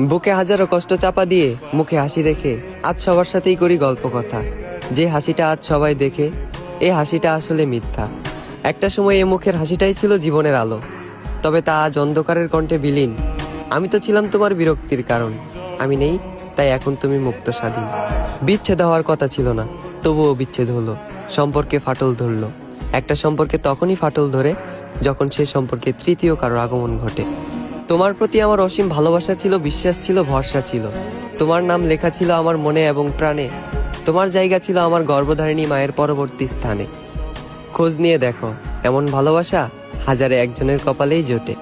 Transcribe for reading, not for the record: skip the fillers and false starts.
বুকে হাজারো কষ্ট চাপা দিয়ে মুখে হাসি রেখে আজ সবার সাথেই করি গল্প কথা। যে হাসিটা আজ সবাই দেখে, এই হাসিটা আসলে মিথ্যা। একটা সময় এ মুখের হাসিটাই ছিল জীবনের আলো, তবে তা আজ অন্ধকারের কণ্ঠে বিলীন। আমি তো ছিলাম তোমার বিরক্তির কারণ, আমি নেই তাই এখন তুমি মুক্ত স্বাধীন। বিচ্ছেদ হওয়ার কথা ছিল না, তবুও বিচ্ছেদ হলো। সম্পর্কে ফাটল ধরলো। একটা সম্পর্কে তখনই ফাটল ধরে যখন সে সম্পর্কে তৃতীয় কারো আগমন ঘটে। তোমার প্রতি আমার অসীম ভালোবাসা ছিল, বিশ্বাস ছিল, ভরসা ছিল। তোমার নাম লেখা ছিল আমার মনে এবং প্রাণে। তোমার জায়গা ছিল আমার গর্ভধারিণী মায়ের পরবর্তী স্থানে। খোঁজ নিয়ে দেখো, এমন ভালোবাসা হাজারে একজনের কপালেই জোটে।